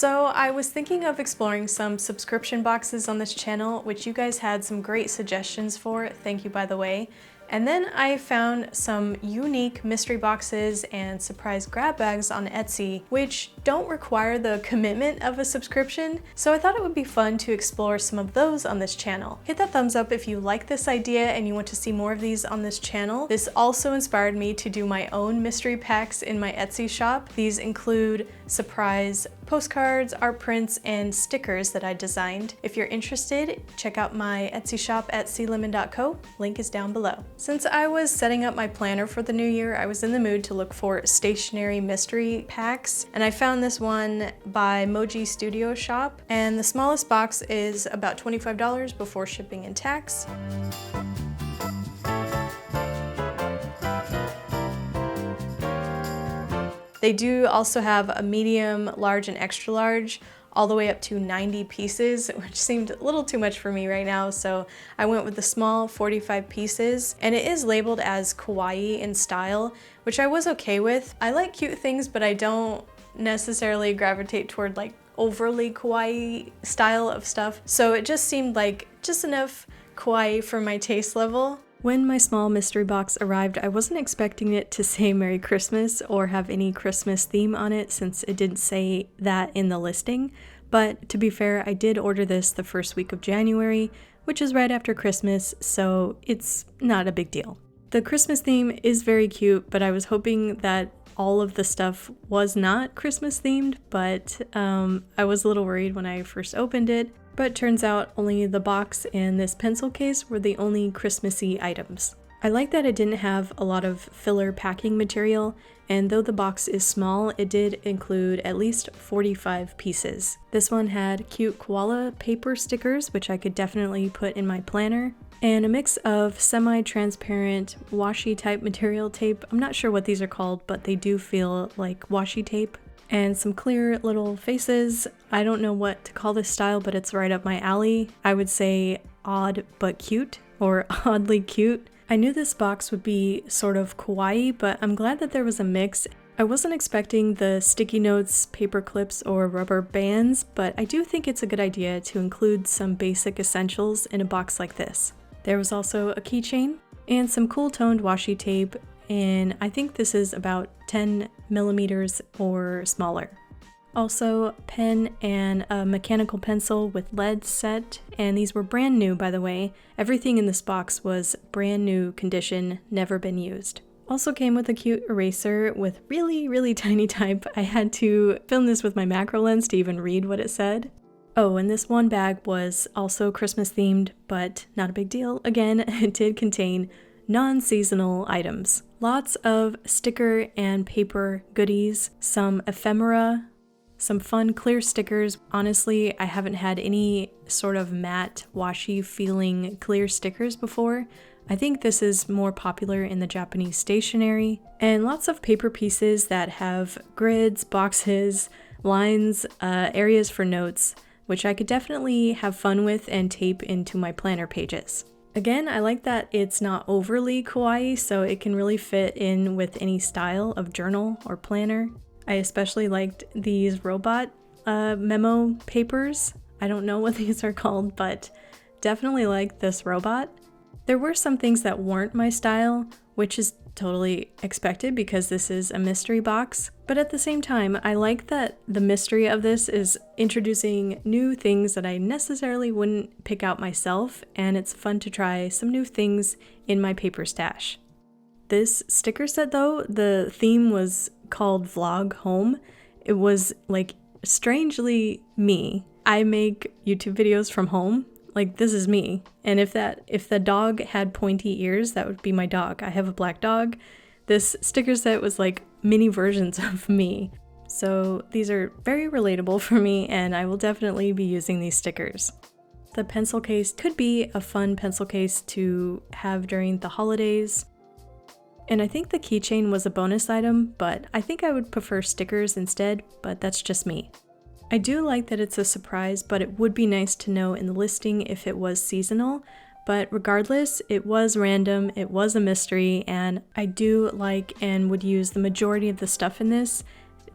So I was thinking of exploring some subscription boxes on this channel, which you guys had some great suggestions for. Thank you, by the way. And then I found some unique mystery boxes and surprise grab bags on Etsy, which don't require the commitment of a subscription. So I thought it would be fun to explore some of those on this channel. Hit that thumbs up if you like this idea and you want to see more of these on this channel. This also inspired me to do my own mystery packs in my Etsy shop. These include surprise postcards, art prints, and stickers that I designed. If you're interested, check out my Etsy shop at clemon.co. Link is down below. Since I was setting up my planner for the new year, I was in the mood to look for stationery mystery packs, and I found this one by Moji Studio Shop, and the smallest box is about $25 before shipping and tax. They do also have a medium, large, and extra large, all the way up to 90 pieces, which seemed a little too much for me right now, so I went with the small 45 pieces, and it is labeled as kawaii in style, which I was okay with. I like cute things, but I don't necessarily gravitate toward like overly kawaii style of stuff, so it just seemed like just enough kawaii for my taste level. When my small mystery box arrived, I wasn't expecting it to say Merry Christmas or have any Christmas theme on it since it didn't say that in the listing. But to be fair, I did order this the first week of January, which is right after Christmas, so it's not a big deal. The Christmas theme is very cute, but I was hoping that all of the stuff was not Christmas themed, but I was a little worried when I first opened it. But turns out only the box and this pencil case were the only Christmassy items. I like that it didn't have a lot of filler packing material, and though the box is small, it did include at least 45 pieces. This one had cute koala paper stickers, which I could definitely put in my planner, and a mix of semi-transparent washi type material tape. I'm not sure what these are called, but they do feel like washi tape. And some clear little faces. I don't know what to call this style, but it's right up my alley. I would say odd but cute, or oddly cute. I knew this box would be sort of kawaii, but I'm glad that there was a mix. I wasn't expecting the sticky notes, paper clips, or rubber bands, but I do think it's a good idea to include some basic essentials in a box like this. There was also a keychain and some cool toned washi tape, and I think this is about 10 millimeters or smaller. Also, pen and a mechanical pencil with lead set, and these were brand new, by the way. Everything in this box was brand new condition, never been used. Also came with a cute eraser with really tiny type. I had to film this with my macro lens to even read what it said. Oh, and this one bag was also Christmas themed, but not a big deal. Again, it did contain non-seasonal items. Lots of sticker and paper goodies, some ephemera, some fun clear stickers. Honestly, I haven't had any sort of matte, washy feeling clear stickers before. I think this is more popular in the Japanese stationery. And lots of paper pieces that have grids, boxes, lines, areas for notes, which I could definitely have fun with and tape into my planner pages. Again, I like that it's not overly kawaii, so it can really fit in with any style of journal or planner. I especially liked these robot memo papers. I don't know what these are called, but definitely like this robot. There were some things that weren't my style, which is totally expected because this is a mystery box. But at the same time, I like that the mystery of this is introducing new things that I necessarily wouldn't pick out myself, and it's fun to try some new things in my paper stash. This sticker set though, the theme was called Vlog Home. It was like strangely me. I make YouTube videos from home. Like, this is me. And if the dog had pointy ears, that would be my dog. I have a black dog. This sticker set was like mini versions of me. So these are very relatable for me, and I will definitely be using these stickers. The pencil case could be a fun pencil case to have during the holidays. And I think the keychain was a bonus item, but I think I would prefer stickers instead, but that's just me. I do like that it's a surprise, but it would be nice to know in the listing if it was seasonal. But regardless, it was random, it was a mystery, and I do like and would use the majority of the stuff in this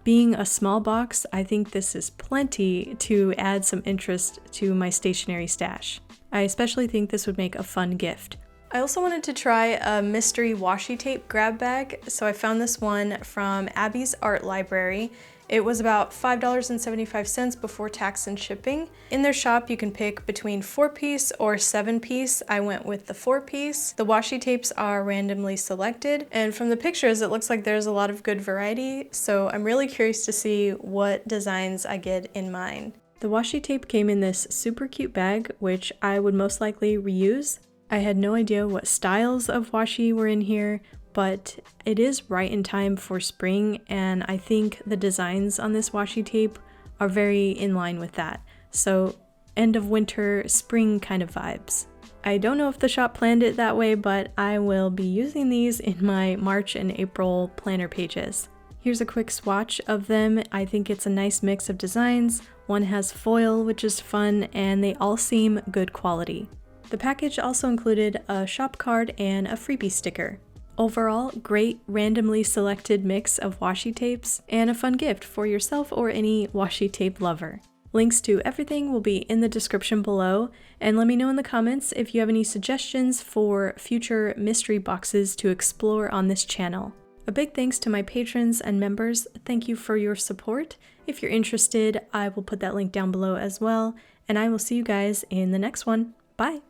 being a small box, I think this is plenty to add some interest to my stationery stash. I especially think this would make a fun gift. I also wanted to try a mystery washi tape grab bag, so I found this one from Abby's Art Library. It was about $5.75 before tax and shipping. In their shop, you can pick between 4-piece or 7-piece. I went with the 4-piece. The washi tapes are randomly selected, and from the pictures, it looks like there's a lot of good variety, so I'm really curious to see what designs I get in mine. The washi tape came in this super cute bag, which I would most likely reuse. I had no idea what styles of washi were in here, but it is right in time for spring, and I think the designs on this washi tape are very in line with that. So end of winter, spring kind of vibes. I don't know if the shop planned it that way, but I will be using these in my March and April planner pages. Here's a quick swatch of them. I think it's a nice mix of designs. One has foil, which is fun, and they all seem good quality. The package also included a shop card and a freebie sticker. Overall, great randomly selected mix of washi tapes and a fun gift for yourself or any washi tape lover. Links to everything will be in the description below, and let me know in the comments if you have any suggestions for future mystery boxes to explore on this channel. A big thanks to my patrons and members. Thank you for your support. If you're interested, I will put that link down below as well, and I will see you guys in the next one. Bye!